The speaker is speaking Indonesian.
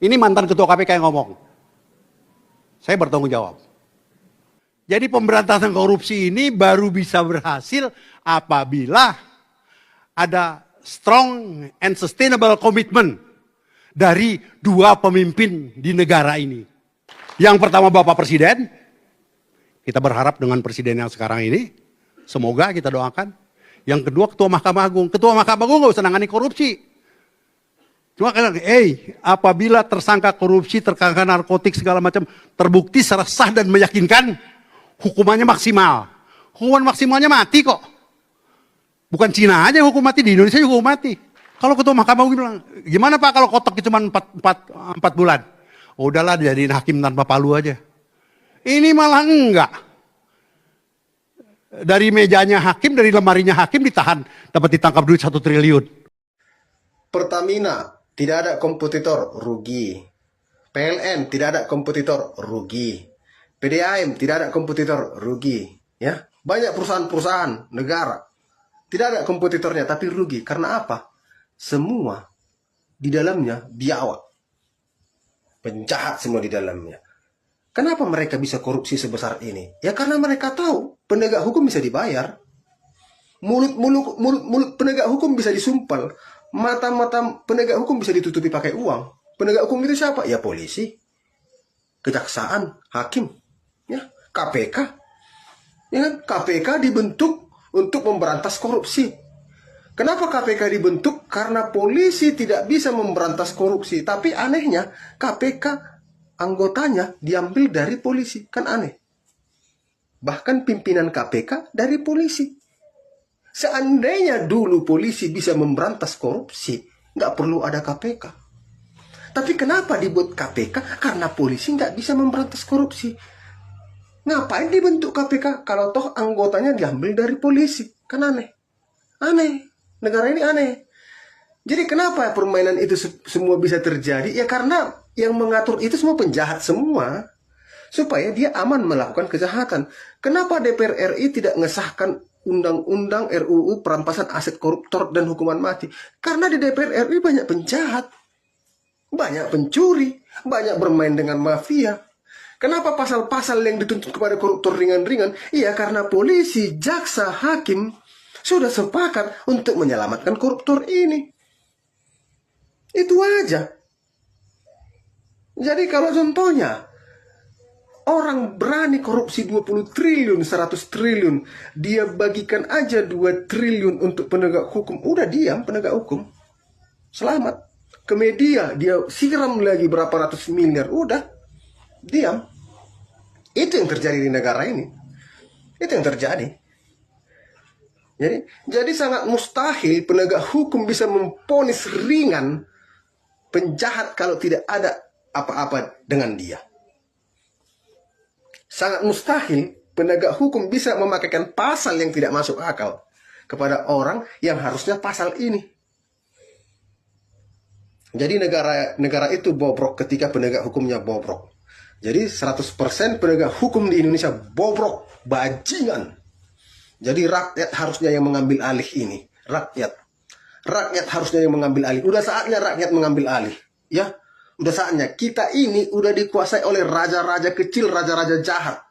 Ini mantan ketua KPK yang ngomong. Saya bertanggung jawab. Jadi pemberantasan korupsi ini baru bisa berhasil apabila ada strong and sustainable commitment dari dua pemimpin di negara ini. Yang pertama Bapak Presiden, kita berharap dengan Presiden yang sekarang ini, semoga kita doakan. Yang kedua Ketua Mahkamah Agung. Ketua Mahkamah Agung nggak usah nangani korupsi. Cuma apabila tersangka korupsi, tersangka narkotik segala macam terbukti secara sah dan meyakinkan, hukumannya maksimal. Hukuman maksimalnya mati kok. Bukan Cina aja hukum mati, di Indonesia juga hukum mati. Kalau Ketua Mahkamah Agung bilang, gimana Pak kalau kotaknya cuma 4 bulan? Oh, udahlah jadiin hakim tanpa palu aja. Ini malah enggak. Dari mejanya hakim, dari lemarinya hakim ditahan, dapat ditangkap duit 1 triliun. Pertamina tidak ada kompetitor, rugi. PLN tidak ada kompetitor, rugi. PDAM tidak ada kompetitor, rugi. Ya, banyak perusahaan-perusahaan negara tidak ada kompetitornya tapi rugi. Karena apa? Semua di dalamnya biawak, penjahat semua di dalamnya. Kenapa mereka bisa korupsi sebesar ini? Ya karena mereka tahu penegak hukum bisa dibayar. Mulut penegak hukum bisa disumpal. Mata-mata penegak hukum bisa ditutupi pakai uang. Penegak hukum itu siapa? Ya polisi, kejaksaan, hakim, ya KPK. Ya kan? KPK dibentuk untuk memberantas korupsi. Kenapa KPK dibentuk? Karena polisi tidak bisa memberantas korupsi. Tapi anehnya KPK anggotanya diambil dari polisi. Kan aneh. Bahkan pimpinan KPK dari polisi. Seandainya dulu polisi bisa memberantas korupsi, nggak perlu ada KPK. Tapi kenapa dibuat KPK? Karena polisi nggak bisa memberantas korupsi. Ngapain dibentuk KPK kalau toh anggotanya diambil dari polisi? Kan aneh. Aneh. Negara ini aneh. Jadi kenapa permainan itu semua bisa terjadi? Ya karena yang mengatur itu semua penjahat semua. Supaya dia aman melakukan kejahatan. Kenapa DPR RI tidak mengesahkan undang-undang RUU perampasan aset koruptor dan hukuman mati? Karena di DPR RI banyak penjahat. Banyak pencuri. Banyak bermain dengan mafia. Kenapa pasal-pasal yang dituntut kepada koruptor ringan-ringan? Iya karena polisi, jaksa, hakim sudah sepakat untuk menyelamatkan koruptor ini. Itu aja. Jadi kalau contohnya orang berani korupsi 20 triliun, 100 triliun, dia bagikan aja 2 triliun untuk penegak hukum. Udah diam penegak hukum. Selamat. Ke media dia siram lagi berapa ratus miliar. Udah. Diam. Itu yang terjadi di negara ini. Itu yang terjadi. Jadi sangat mustahil penegak hukum bisa memponis ringan penjahat kalau tidak ada apa-apa dengan dia. Sangat mustahil penegak hukum bisa memakaikan pasal yang tidak masuk akal kepada orang yang harusnya pasal ini. Jadi negara itu bobrok ketika penegak hukumnya bobrok. Jadi 100% penegak hukum di Indonesia bobrok, bajingan. Jadi rakyat harusnya yang mengambil alih ini. Rakyat harusnya yang mengambil alih. Udah saatnya rakyat mengambil alih. Ya, udah saatnya. Kita ini udah dikuasai oleh raja-raja kecil, raja-raja jahat.